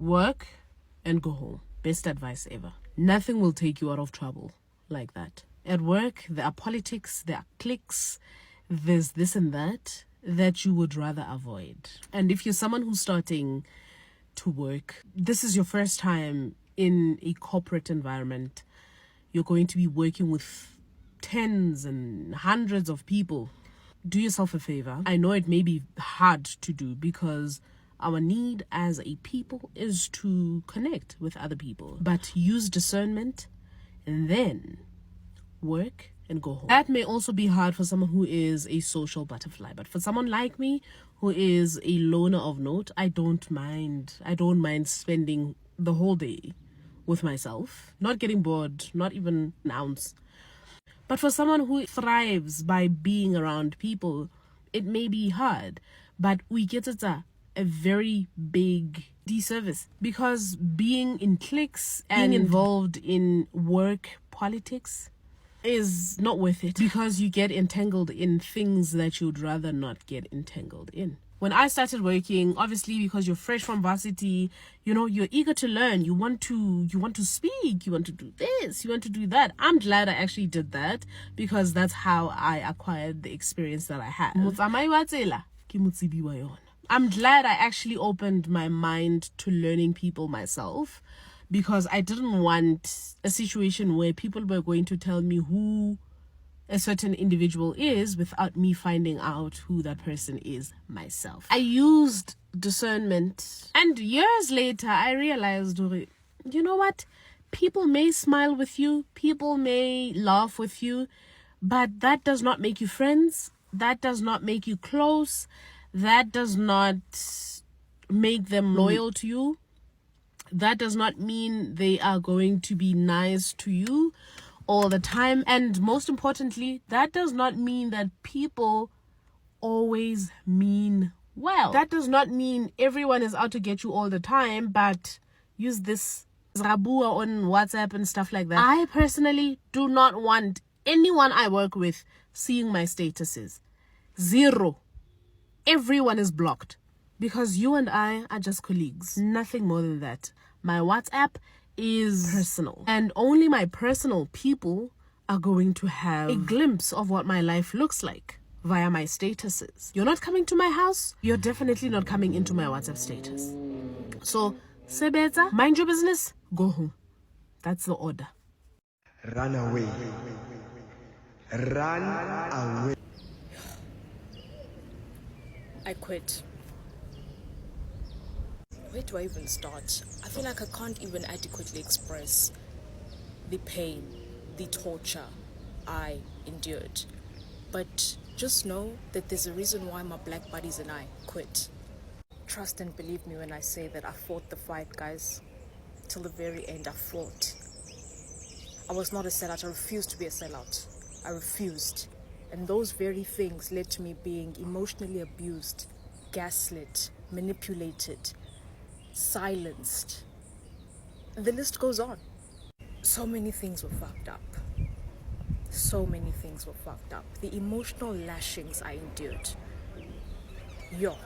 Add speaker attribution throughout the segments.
Speaker 1: Work and go home. Best advice ever. Nothing will take you out of trouble like that. At work, there are politics, there are cliques, there's this and that you would rather avoid. And if you're someone who's starting to work, this is your first time in a corporate environment, you're going to be working with tens and hundreds of people. Do yourself a favor. I know it may be hard to do because our need as a people is to connect with other people, but use discernment and then work and go home. That may also be hard for someone who is a social butterfly, but for someone like me who is a loner of note, I don't mind spending the whole day with myself, not getting bored, not even an ounce. But for someone who thrives by being around people, it may be hard, but we get it a very big disservice, because being in cliques and being involved in work politics is not worth it, because you get entangled in things that you'd rather not get entangled in. When I started working, obviously because you're fresh from varsity, you're eager to learn. You want to speak, you want to do this, you want to do that. I'm glad I actually did that, because that's how I acquired the experience that I had. I'm glad I actually opened my mind to learning people myself, because I didn't want a situation where people were going to tell me who a certain individual is without me finding out who that person is myself. I used discernment, and years later I realized, you know what? People may smile with you, people may laugh with you, but that does not make you friends. That does not make you close. That does not make them loyal to you. That does not mean they are going to be nice to you all the time. And most importantly, that does not mean that people always mean well. That does not mean everyone is out to get you all the time, but use this rabua on WhatsApp and stuff like that. I personally do not want anyone I work with seeing my statuses. 0. Everyone is blocked, because you and I are just colleagues. Nothing more than that. My WhatsApp is personal, and only my personal people are going to have a glimpse of what my life looks like via my statuses. You're not coming to my house, you're definitely not coming into my WhatsApp status. So, sebeza, mind your business, go home. That's the order.
Speaker 2: Run away. Run away.
Speaker 3: I quit. Where do I even start? I feel like I can't even adequately express the pain, the torture I endured. But just know that there's a reason why my black buddies and I quit. Trust and believe me when I say that I fought the fight, guys. Till the very end, I fought. I was not a sellout. I refused to be a sellout. I refused. And those very things led to me being emotionally abused, gaslit, manipulated, silenced. And the list goes on. So many things were fucked up. So many things were fucked up. The emotional lashings I endured. Yo.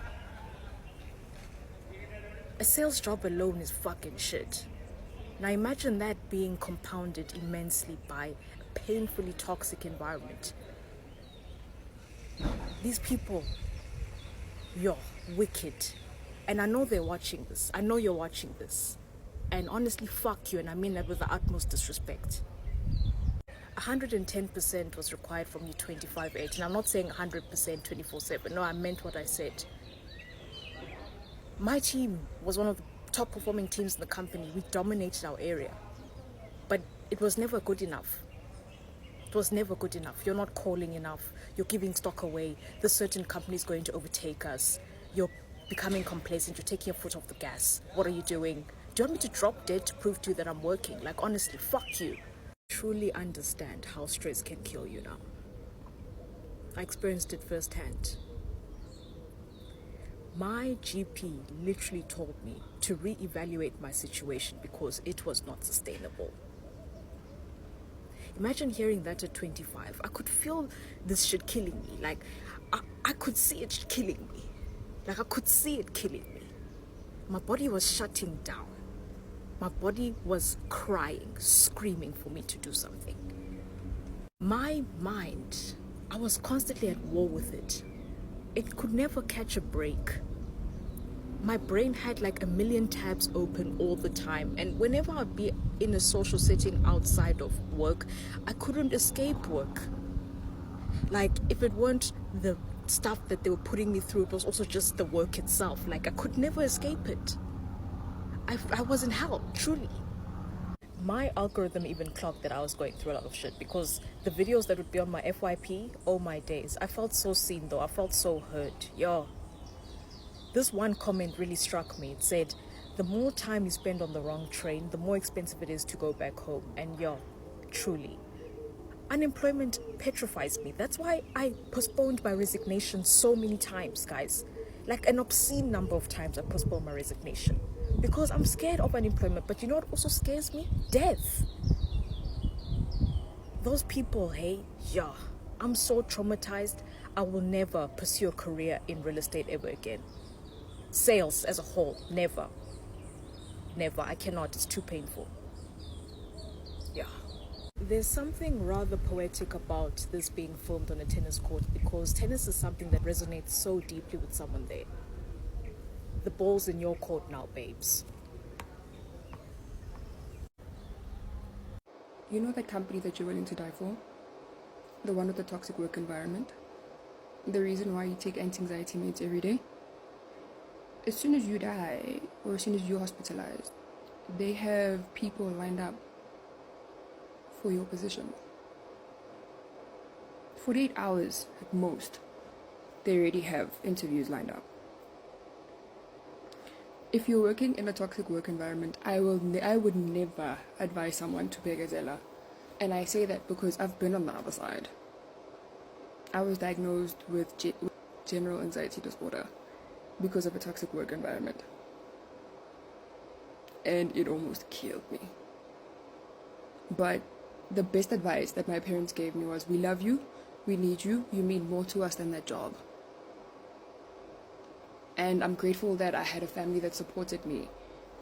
Speaker 3: A sales job alone is fucking shit. Now imagine that being compounded immensely by a painfully toxic environment. These people, you're wicked. And I know they're watching this. I know you're watching this. And honestly, fuck you, and I mean that with the utmost disrespect. 110% was required from you 25/8. And I'm not saying 100% 24/7. No, I meant what I said. My team was one of the top performing teams in the company. We dominated our area. But it was never good enough. It was never good enough. You're not calling enough. You're giving stock away. This certain company is going to overtake us. You're becoming complacent. You're taking your foot off the gas. What are you doing? Do you want me to drop dead to prove to you that I'm working? Like, honestly, fuck you. Truly understand how stress can kill you now. I experienced it firsthand. My GP literally told me to reevaluate my situation because it was not sustainable. Imagine hearing that at 25. I could feel this shit killing me. Like, I could see it killing me. Like, I could see it killing me. My body was shutting down. My body was crying, screaming for me to do something. My mind, I was constantly at war with it. It could never catch a break. My brain had like a million tabs open all the time. And whenever I'd be in a social setting outside of work, I couldn't escape work. Like, if it weren't the stuff that they were putting me through, it was also just the work itself. Like, I could never escape it. I was in hell, truly. My algorithm even clocked that I was going through a lot of shit, because the videos that would be on my FYP, oh my days, I felt so seen though. I felt so hurt. Yo, this one comment really struck me. It said, the more time you spend on the wrong train, the more expensive it is to go back home. And yo, truly, unemployment petrifies me. That's why I postponed my resignation so many times, guys. Like an obscene number of times I postponed my resignation. Because I'm scared of unemployment. But you know what also scares me? Death. Those people, hey, yeah, I'm so traumatized. I will never pursue a career in real estate ever again. Sales as a whole, never. Never, I cannot, it's too painful. Yeah. There's something rather poetic about this being filmed on a tennis court, because tennis is something that resonates so deeply with someone there. The ball's in your court now, babes.
Speaker 4: You know that company that you're willing to die for? The one with the toxic work environment? The reason why you take anti-anxiety meds every day? As soon as you die, or as soon as you're hospitalized, they have people lined up for your position. 48 hours at most, they already have interviews lined up. If you're working in a toxic work environment, I would never advise someone to begazela. And I say that because I've been on the other side. I was diagnosed with general anxiety disorder because of a toxic work environment. And it almost killed me. But the best advice that my parents gave me was, we love you, we need you, you mean more to us than that job. And I'm grateful that I had a family that supported me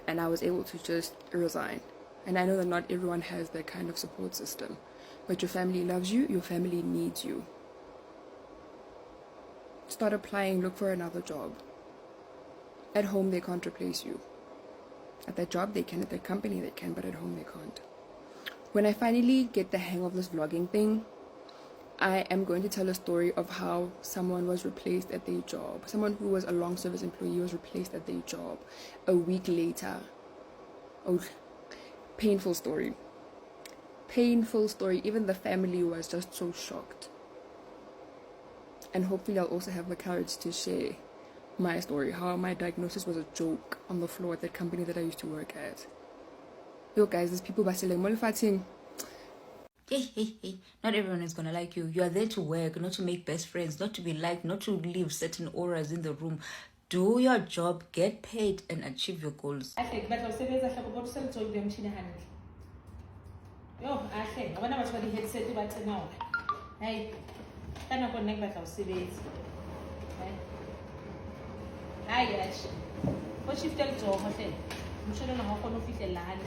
Speaker 4: and I was able to just resign. And I know that not everyone has that kind of support system, but your family loves you, your family needs you. Start applying, look for another job. At home, they can't replace you. At that job, they can, at that company, they can, but at home, they can't. When I finally get the hang of this vlogging thing, I am going to tell a story of how someone was replaced at their job. Someone who was a long service employee was replaced at their job a week later. Oh, painful story. Painful story. Even the family was just so shocked. And hopefully I'll also have the courage to share my story, how my diagnosis was a joke on the floor at that company that I used to work at. Yo guys, there's people fighting.
Speaker 5: Hey, not everyone is gonna like you. You are there to work, not to make best friends, not to be liked, not to leave certain auras in the room. Do your job, get paid, and achieve your goals.
Speaker 6: Hayi yathi. Ko shift elizoma hle. Msholo na ngakho no fihle lana.